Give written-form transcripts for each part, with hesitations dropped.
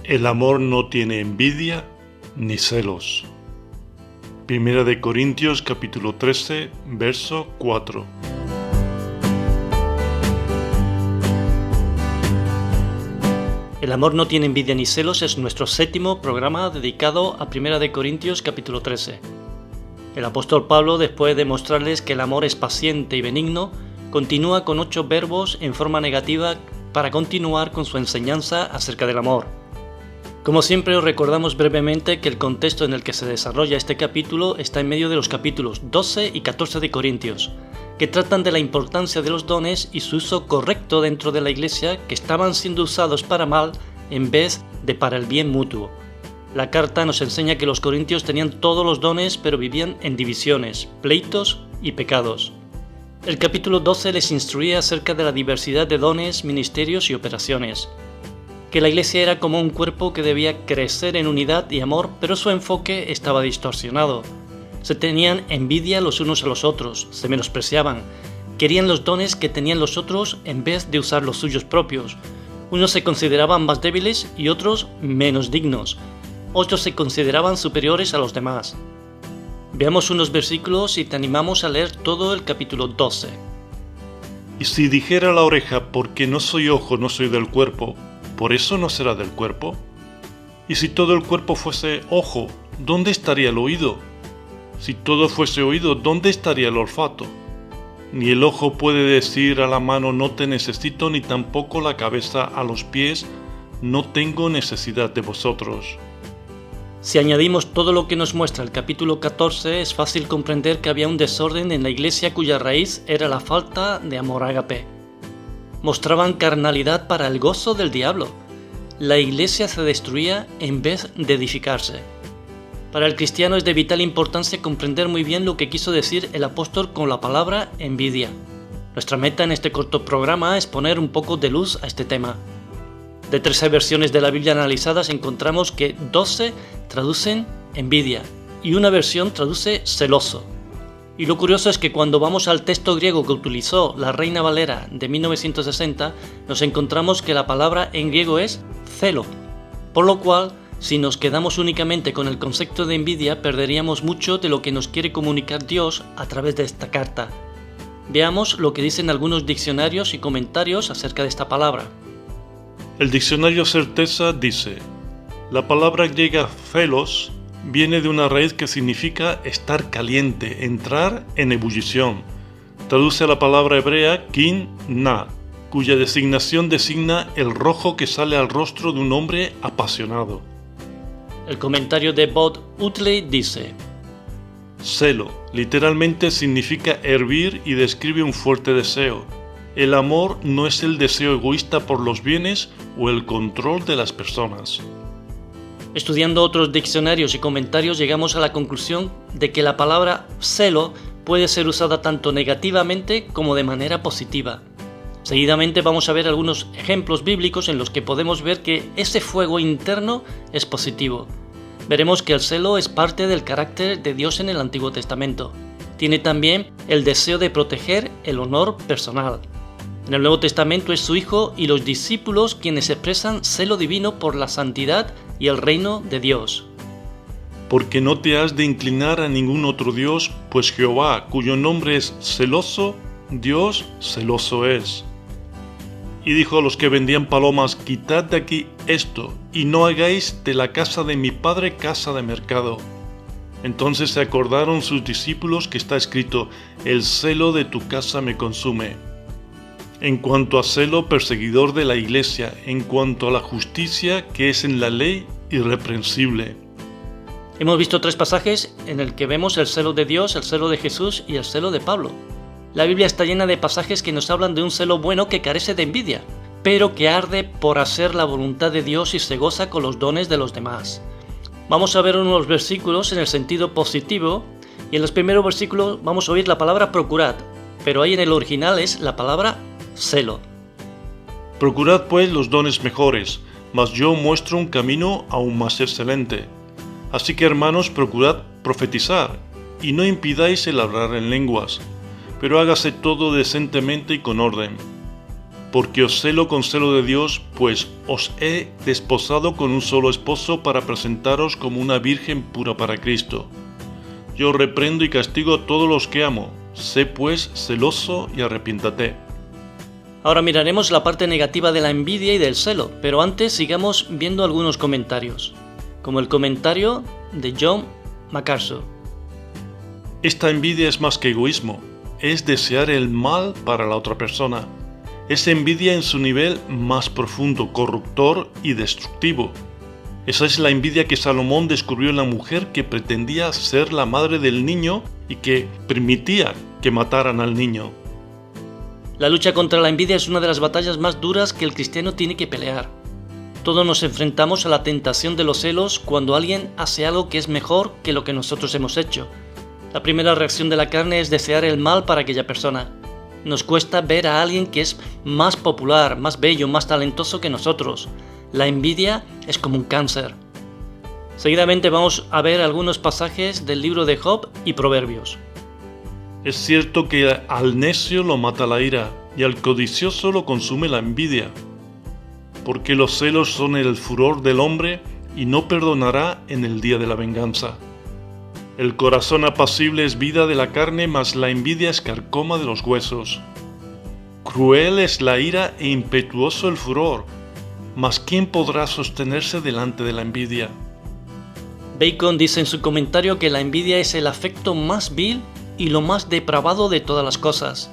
El amor no tiene envidia ni celos. Primera de Corintios capítulo 13, verso 4. El amor no tiene envidia ni celos es nuestro séptimo programa dedicado a Primera de Corintios capítulo 13. El apóstol Pablo, después de mostrarles que el amor es paciente y benigno, continúa con 8 verbos en forma negativa para continuar con su enseñanza acerca del amor. Como siempre os recordamos brevemente que el contexto en el que se desarrolla este capítulo está en medio de los capítulos 12 y 14 de Corintios, que tratan de la importancia de los dones y su uso correcto dentro de la iglesia, que estaban siendo usados para mal en vez de para el bien mutuo. La carta nos enseña que los corintios tenían todos los dones, pero vivían en divisiones, pleitos y pecados. El capítulo 12 les instruía acerca de la diversidad de dones, ministerios y operaciones. Que la iglesia era como un cuerpo que debía crecer en unidad y amor, pero su enfoque estaba distorsionado. Se tenían envidia los unos a los otros, se menospreciaban, querían los dones que tenían los otros en vez de usar los suyos propios. Unos se consideraban más débiles y otros menos dignos. Otros se consideraban superiores a los demás. Veamos unos versículos y te animamos a leer todo el capítulo 12. Y si dijera la oreja, porque no soy ojo, no soy del cuerpo, ¿por eso no será del cuerpo? Y si todo el cuerpo fuese ojo, ¿dónde estaría el oído? Si todo fuese oído, ¿dónde estaría el olfato? Ni el ojo puede decir a la mano no te necesito, ni tampoco la cabeza a los pies no tengo necesidad de vosotros. Si añadimos todo lo que nos muestra el capítulo 14, es fácil comprender que había un desorden en la iglesia cuya raíz era la falta de amor ágape. Mostraban carnalidad para el gozo del diablo. La iglesia se destruía en vez de edificarse. Para el cristiano es de vital importancia comprender muy bien lo que quiso decir el apóstol con la palabra envidia. Nuestra meta en este corto programa es poner un poco de luz a este tema. De 13 versiones de la Biblia analizadas encontramos que 12 traducen envidia y una versión traduce celoso. Y lo curioso es que cuando vamos al texto griego que utilizó la Reina Valera de 1960, nos encontramos que la palabra en griego es celo, por lo cual, si nos quedamos únicamente con el concepto de envidia, perderíamos mucho de lo que nos quiere comunicar Dios a través de esta carta. Veamos lo que dicen algunos diccionarios y comentarios acerca de esta palabra. El diccionario Certeza dice: la palabra griega celos viene de una raíz que significa estar caliente, entrar en ebullición. Traduce a la palabra hebrea kin na, cuya designación designa el rojo que sale al rostro de un hombre apasionado. El comentario de Bob Utley dice: celo literalmente significa hervir y describe un fuerte deseo. El amor no es el deseo egoísta por los bienes o el control de las personas. Estudiando otros diccionarios y comentarios llegamos a la conclusión de que la palabra celo puede ser usada tanto negativamente como de manera positiva. Seguidamente vamos a ver algunos ejemplos bíblicos en los que podemos ver que ese fuego interno es positivo. Veremos que el celo es parte del carácter de Dios en el Antiguo Testamento. Tiene también el deseo de proteger el honor personal. En el Nuevo Testamento es su Hijo y los discípulos quienes expresan celo divino por la santidad y el reino de Dios. Porque no te has de inclinar a ningún otro Dios, pues Jehová, cuyo nombre es celoso, Dios celoso es. Y dijo a los que vendían palomas: quitad de aquí esto, y no hagáis de la casa de mi padre casa de mercado. Entonces se acordaron sus discípulos que está escrito: el celo de tu casa me consume. En cuanto a celo, perseguidor de la iglesia; en cuanto a la justicia que es en la ley, irreprensible. Hemos visto 3 pasajes en el que vemos el celo de Dios, el celo de Jesús y el celo de Pablo. La Biblia está llena de pasajes que nos hablan de un celo bueno que carece de envidia, pero que arde por hacer la voluntad de Dios y se goza con los dones de los demás. Vamos a ver unos versículos en el sentido positivo, y en los primeros versículos vamos a oír la palabra procurad, pero ahí en el original es la palabra celo. Procurad pues los dones mejores, mas yo muestro un camino aún más excelente. Así que, hermanos, procurad profetizar, y no impidáis el hablar en lenguas, pero hágase todo decentemente y con orden. porque os celo con celo de Dios, pues os he desposado con un solo esposo para presentaros como una virgen pura para Cristo. Yo reprendo y castigo a todos los que amo. Sé pues celoso y arrepiéntate. Ahora miraremos la parte negativa de la envidia y del celo, pero antes sigamos viendo algunos comentarios, como el comentario de John MacArthur. Esta envidia es más que egoísmo, es desear el mal para la otra persona. Es envidia en su nivel más profundo, corruptor y destructivo. Esa es la envidia que Salomón descubrió en la mujer que pretendía ser la madre del niño y que permitía que mataran al niño. La lucha contra la envidia es una de las batallas más duras que el cristiano tiene que pelear. Todos nos enfrentamos a la tentación de los celos cuando alguien hace algo que es mejor que lo que nosotros hemos hecho. La primera reacción de la carne es desear el mal para aquella persona. Nos cuesta ver a alguien que es más popular, más bello, más talentoso que nosotros. La envidia es como un cáncer. Seguidamente vamos a ver algunos pasajes del libro de Job y Proverbios. Es cierto que al necio lo mata la ira y al codicioso lo consume la envidia, porque los celos son el furor del hombre y no perdonará en el día de la venganza. El corazón apacible es vida de la carne, mas la envidia es carcoma de los huesos. Cruel es la ira e impetuoso el furor, mas ¿quién podrá sostenerse delante de la envidia? Bacon dice en su comentario que la envidia es el afecto más vil y lo más depravado de todas las cosas.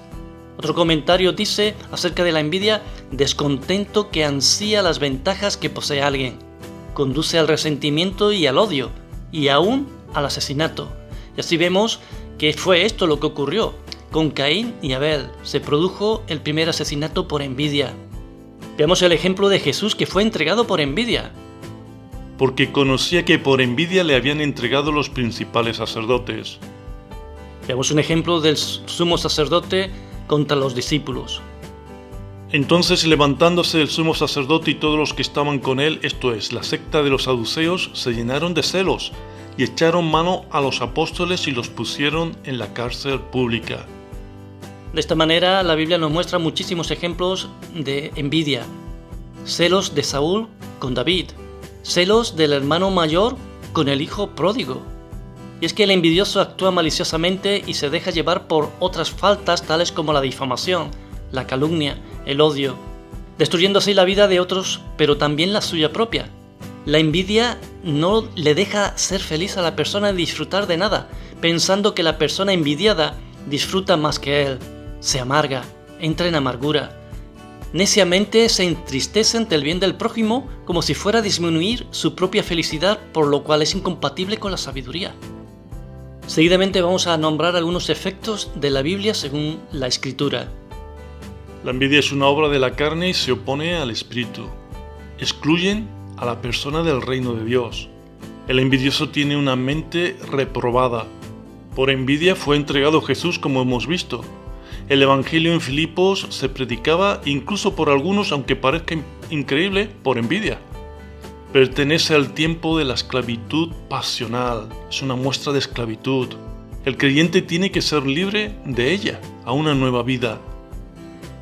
Otro comentario dice acerca de la envidia: descontento que ansía las ventajas que posee alguien, conduce al resentimiento y al odio, y aún al asesinato. Y así vemos que fue esto lo que ocurrió con Caín y Abel. Se produjo el primer asesinato por envidia. Veamos el ejemplo de Jesús, que fue entregado por envidia. Porque conocía que por envidia le habían entregado los principales sacerdotes. Veamos un ejemplo del sumo sacerdote contra los discípulos. Entonces, levantándose el sumo sacerdote y todos los que estaban con él, esto es, la secta de los saduceos, se llenaron de celos y echaron mano a los apóstoles y los pusieron en la cárcel pública. De esta manera, la Biblia nos muestra muchísimos ejemplos de envidia. Celos de Saúl con David, celos del hermano mayor con el hijo pródigo. Y es que el envidioso actúa maliciosamente y se deja llevar por otras faltas tales como la difamación, la calumnia, el odio, destruyendo así la vida de otros, pero también la suya propia. La envidia no le deja ser feliz a la persona y disfrutar de nada, pensando que la persona envidiada disfruta más que él, se amarga, entra en amargura. Neciamente se entristece ante el bien del prójimo como si fuera a disminuir su propia felicidad, por lo cual es incompatible con la sabiduría. Seguidamente vamos a nombrar algunos efectos de la Biblia según la Escritura. La envidia es una obra de la carne y se opone al espíritu. Excluyen a la persona del reino de Dios. El envidioso tiene una mente reprobada. Por envidia fue entregado Jesús, como hemos visto. El evangelio en Filipos se predicaba incluso por algunos, aunque parezca increíble, por envidia. Pertenece al tiempo de la esclavitud pasional. Es una muestra de esclavitud. El creyente tiene que ser libre de ella, a una nueva vida.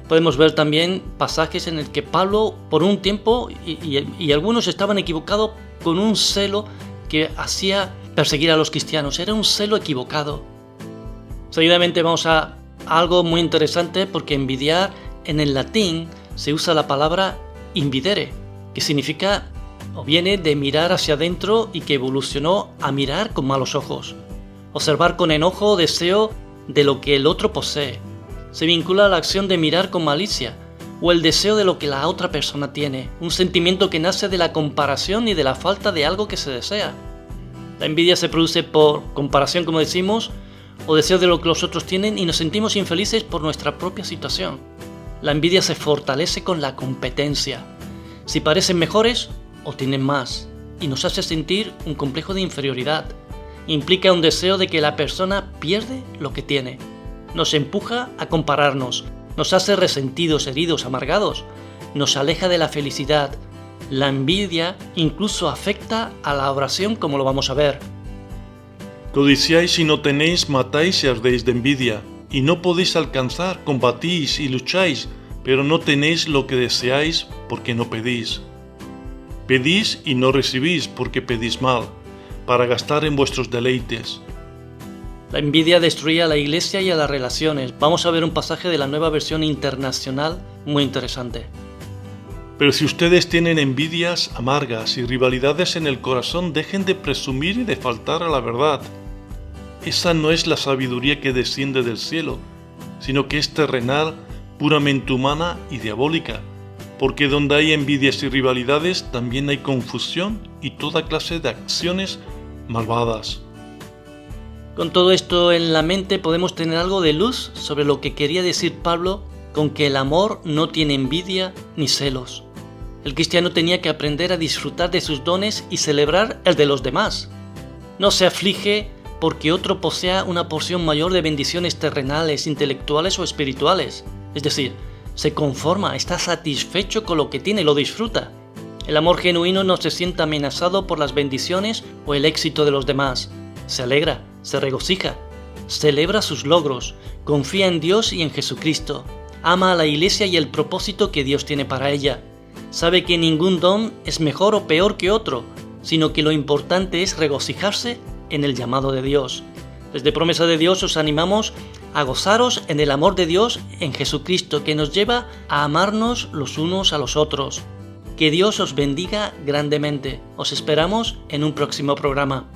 Podemos ver también pasajes en el que Pablo, por un tiempo, y algunos estaban equivocados con un celo que hacía perseguir a los cristianos. Era un celo equivocado. Seguidamente vamos a algo muy interesante, porque envidiar en el latín se usa la palabra invidere, que significa o viene de mirar hacia adentro y que evolucionó a mirar con malos ojos. Observar con enojo o deseo de lo que el otro posee. Se vincula a la acción de mirar con malicia o el deseo de lo que la otra persona tiene, un sentimiento que nace de la comparación y de la falta de algo que se desea. La envidia se produce por comparación, como decimos, o deseo de lo que los otros tienen, y nos sentimos infelices por nuestra propia situación. La envidia se fortalece con la competencia. Si parecen mejores o tienen más, y nos hace sentir un complejo de inferioridad. Implica un deseo de que la persona pierde lo que tiene. Nos empuja a compararnos, nos hace resentidos, heridos, amargados, nos aleja de la felicidad. La envidia incluso afecta a la oración, como lo vamos a ver. Codiciáis y no tenéis, matáis y ardéis de envidia, y no podéis alcanzar, combatís y lucháis, pero no tenéis lo que deseáis porque no pedís. Pedís y no recibís porque pedís mal, para gastar en vuestros deleites. La envidia destruía a la iglesia y a las relaciones. Vamos a ver un pasaje de la Nueva Versión Internacional muy interesante. Pero si ustedes tienen envidias amargas y rivalidades en el corazón, dejen de presumir y de faltar a la verdad. Esa no es la sabiduría que desciende del cielo, sino que es terrenal, puramente humana y diabólica, porque donde hay envidias y rivalidades también hay confusión y toda clase de acciones malvadas. Con todo esto en la mente podemos tener algo de luz sobre lo que quería decir Pablo con que el amor no tiene envidia ni celos. El cristiano tenía que aprender a disfrutar de sus dones y celebrar el de los demás. No se aflige porque otro posea una porción mayor de bendiciones terrenales, intelectuales o espirituales. Es decir, se conforma, está satisfecho con lo que tiene, lo disfruta. El amor genuino no se siente amenazado por las bendiciones o el éxito de los demás. Se alegra, se regocija, celebra sus logros, confía en Dios y en Jesucristo, ama a la iglesia y el propósito que Dios tiene para ella. Sabe que ningún don es mejor o peor que otro, sino que lo importante es regocijarse en el llamado de Dios. Desde Promesa de Dios os animamos a gozaros en el amor de Dios en Jesucristo, que nos lleva a amarnos los unos a los otros. Que Dios os bendiga grandemente. Os esperamos en un próximo programa.